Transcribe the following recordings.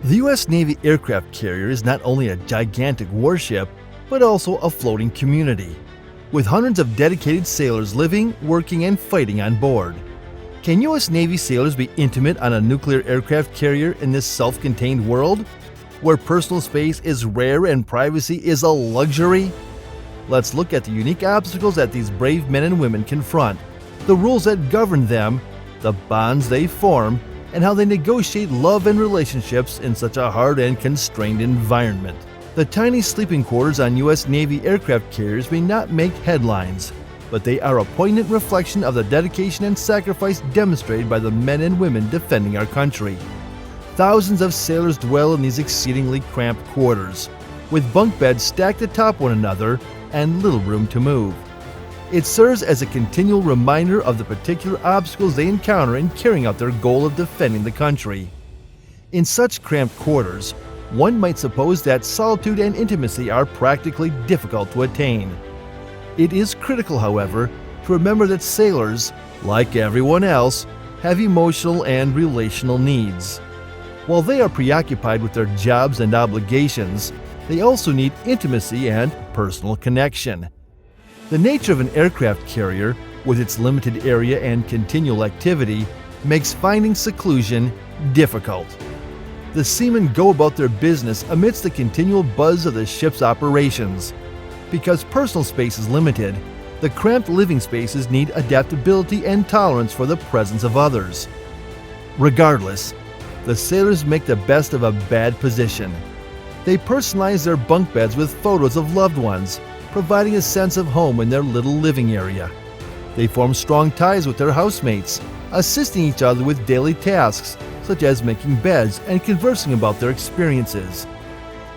The U.S. Navy aircraft carrier is not only a gigantic warship, but also a floating community, with hundreds of dedicated sailors living, working, and fighting on board. Can U.S. Navy sailors be intimate on a nuclear aircraft carrier in this self-contained world, where personal space is rare and privacy is a luxury? Let's look at the unique obstacles that these brave men and women confront, the rules that govern them, the bonds they form, and how they negotiate love and relationships in such a hard and constrained environment. The tiny sleeping quarters on U.S. Navy aircraft carriers may not make headlines, but they are a poignant reflection of the dedication and sacrifice demonstrated by the men and women defending our country. Thousands of sailors dwell in these exceedingly cramped quarters, with bunk beds stacked atop one another and little room to move. It serves as a continual reminder of the particular obstacles they encounter in carrying out their goal of defending the country. In such cramped quarters, one might suppose that solitude and intimacy are practically difficult to attain. It is critical, however, to remember that sailors, like everyone else, have emotional and relational needs. While they are preoccupied with their jobs and obligations, they also need intimacy and personal connection. The nature of an aircraft carrier, with its limited area and continual activity, makes finding seclusion difficult. The seamen go about their business amidst the continual buzz of the ship's operations. Because personal space is limited, the cramped living spaces need adaptability and tolerance for the presence of others. Regardless, the sailors make the best of a bad position. They personalize their bunk beds with photos of loved ones, providing a sense of home in their little living area. They form strong ties with their housemates, assisting each other with daily tasks such as making beds and conversing about their experiences.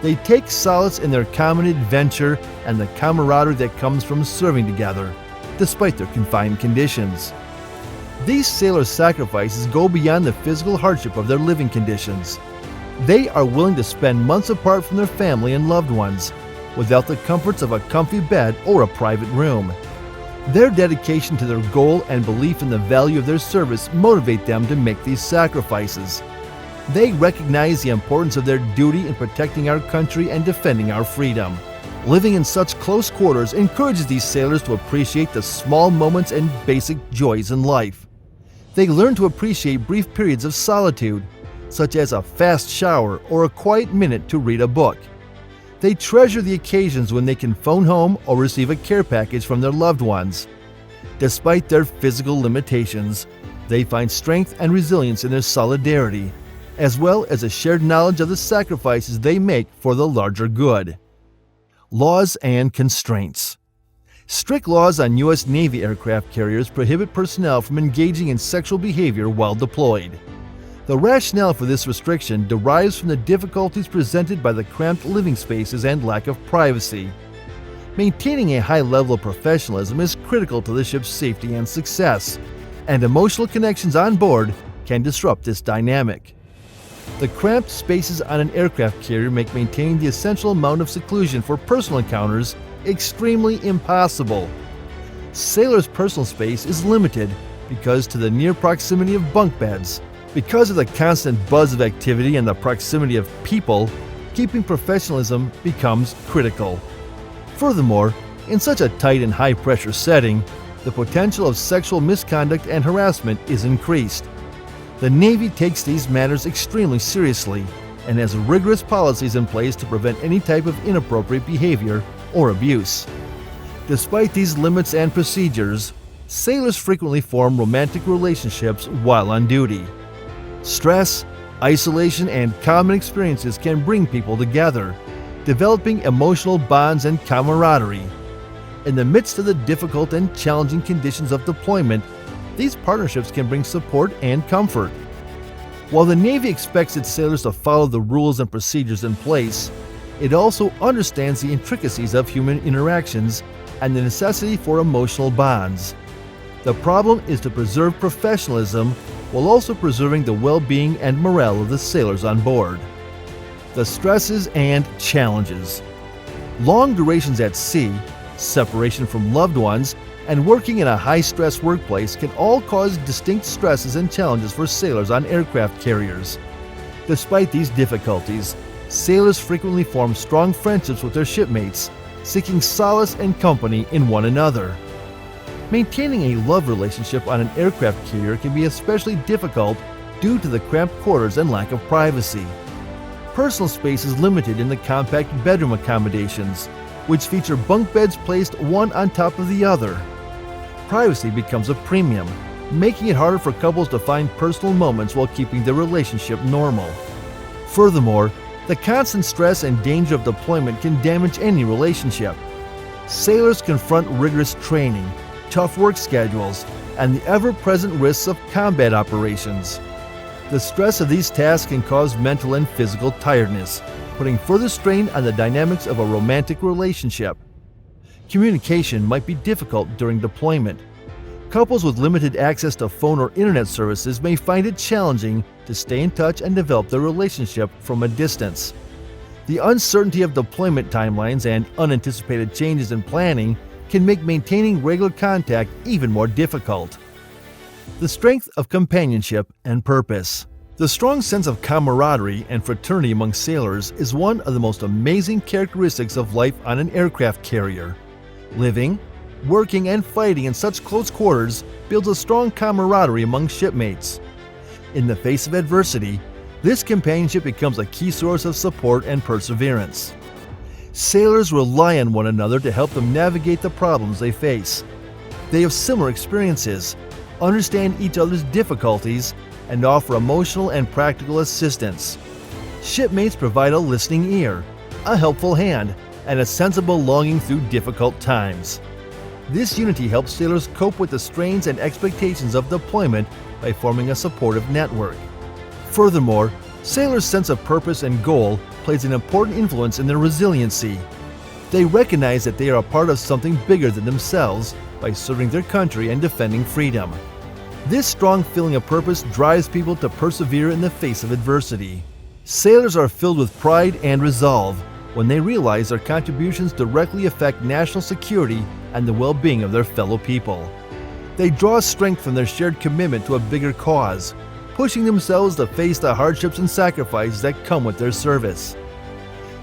They take solace in their common adventure and the camaraderie that comes from serving together, despite their confined conditions. These sailor sacrifices go beyond the physical hardship of their living conditions. They are willing to spend months apart from their family and loved ones, without the comforts of a comfy bed or a private room. Their dedication to their goal and belief in the value of their service motivate them to make these sacrifices. They recognize the importance of their duty in protecting our country and defending our freedom. Living in such close quarters encourages these sailors to appreciate the small moments and basic joys in life. They learn to appreciate brief periods of solitude, such as a fast shower or a quiet minute to read a book. They treasure the occasions when they can phone home or receive a care package from their loved ones. Despite their physical limitations, they find strength and resilience in their solidarity, as well as a shared knowledge of the sacrifices they make for the larger good. Laws and constraints. Strict laws on U.S. Navy aircraft carriers prohibit personnel from engaging in sexual behavior while deployed. The rationale for this restriction derives from the difficulties presented by the cramped living spaces and lack of privacy. Maintaining a high level of professionalism is critical to the ship's safety and success, and emotional connections on board can disrupt this dynamic. The cramped spaces on an aircraft carrier make maintaining the essential amount of seclusion for personal encounters extremely impossible. Sailors' personal space is limited because to the near proximity of bunk beds. Because of the constant buzz of activity and the proximity of people, keeping professionalism becomes critical. Furthermore, in such a tight and high-pressure setting, the potential of sexual misconduct and harassment is increased. The Navy takes these matters extremely seriously and has rigorous policies in place to prevent any type of inappropriate behavior or abuse. Despite these limits and procedures, sailors frequently form romantic relationships while on duty. Stress, isolation, and common experiences can bring people together, developing emotional bonds and camaraderie. In the midst of the difficult and challenging conditions of deployment, these partnerships can bring support and comfort. While the Navy expects its sailors to follow the rules and procedures in place, it also understands the intricacies of human interactions and the necessity for emotional bonds. The problem is to preserve professionalism while also preserving the well-being and morale of the sailors on board. The stresses and challenges. Long durations at sea, separation from loved ones, and working in a high-stress workplace can all cause distinct stresses and challenges for sailors on aircraft carriers. Despite these difficulties, sailors frequently form strong friendships with their shipmates, seeking solace and company in one another. Maintaining a love relationship on an aircraft carrier can be especially difficult due to the cramped quarters and lack of privacy. Personal space is limited in the compact bedroom accommodations, which feature bunk beds placed one on top of the other. Privacy becomes a premium, making it harder for couples to find personal moments while keeping their relationship normal. Furthermore, the constant stress and danger of deployment can damage any relationship. Sailors confront rigorous training, tough work schedules, and the ever-present risks of combat operations. The stress of these tasks can cause mental and physical tiredness, putting further strain on the dynamics of a romantic relationship. Communication might be difficult during deployment. Couples with limited access to phone or internet services may find it challenging to stay in touch and develop their relationship from a distance. The uncertainty of deployment timelines and unanticipated changes in planning can make maintaining regular contact even more difficult. The strength of companionship and purpose. The strong sense of camaraderie and fraternity among sailors is one of the most amazing characteristics of life on an aircraft carrier. Living, working, and fighting in such close quarters builds a strong camaraderie among shipmates. In the face of adversity, this companionship becomes a key source of support and perseverance. Sailors rely on one another to help them navigate the problems they face. They have similar experiences, understand each other's difficulties, and offer emotional and practical assistance. Shipmates provide a listening ear, a helpful hand, and a sense of belonging through difficult times. This unity helps sailors cope with the strains and expectations of deployment by forming a supportive network. Furthermore, sailors' sense of purpose and goal plays an important influence in their resiliency. They recognize that they are a part of something bigger than themselves by serving their country and defending freedom. This strong feeling of purpose drives people to persevere in the face of adversity. Sailors are filled with pride and resolve when they realize their contributions directly affect national security and the well-being of their fellow people. They draw strength from their shared commitment to a bigger cause, pushing themselves to face the hardships and sacrifices that come with their service.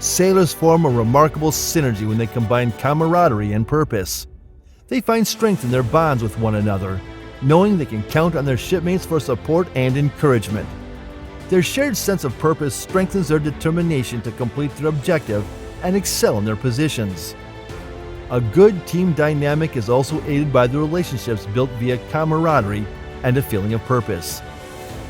Sailors form a remarkable synergy when they combine camaraderie and purpose. They find strength in their bonds with one another, knowing they can count on their shipmates for support and encouragement. Their shared sense of purpose strengthens their determination to complete their objective and excel in their positions. A good team dynamic is also aided by the relationships built via camaraderie and a feeling of purpose.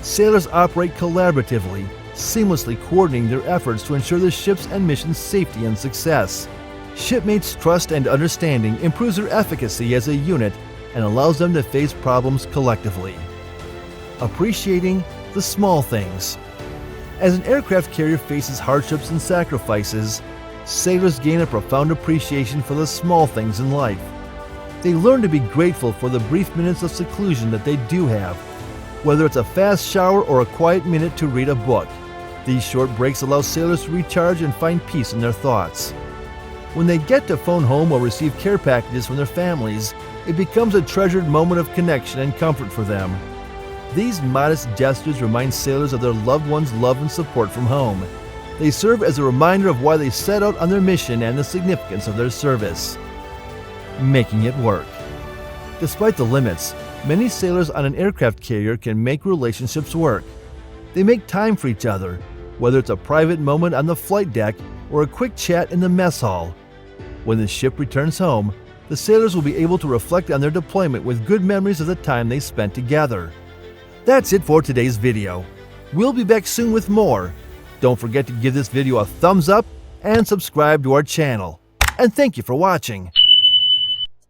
Sailors operate collaboratively, seamlessly coordinating their efforts to ensure the ship's and mission's safety and success. Shipmates' trust and understanding improves their efficacy as a unit and allows them to face problems collectively. Appreciating the small things. As an aircraft carrier faces hardships and sacrifices, sailors gain a profound appreciation for the small things in life. They learn to be grateful for the brief minutes of seclusion that they do have, whether it's a fast shower or a quiet minute to read a book. These short breaks allow sailors to recharge and find peace in their thoughts. When they get to phone home or receive care packages from their families, it becomes a treasured moment of connection and comfort for them. These modest gestures remind sailors of their loved ones' love and support from home. They serve as a reminder of why they set out on their mission and the significance of their service. Making it work. Despite the limits, many sailors on an aircraft carrier can make relationships work. They make time for each other, whether it's a private moment on the flight deck or a quick chat in the mess hall. When the ship returns home, the sailors will be able to reflect on their deployment with good memories of the time they spent together. That's it for today's video. We'll be back soon with more. Don't forget to give this video a thumbs up and subscribe to our channel. And thank you for watching.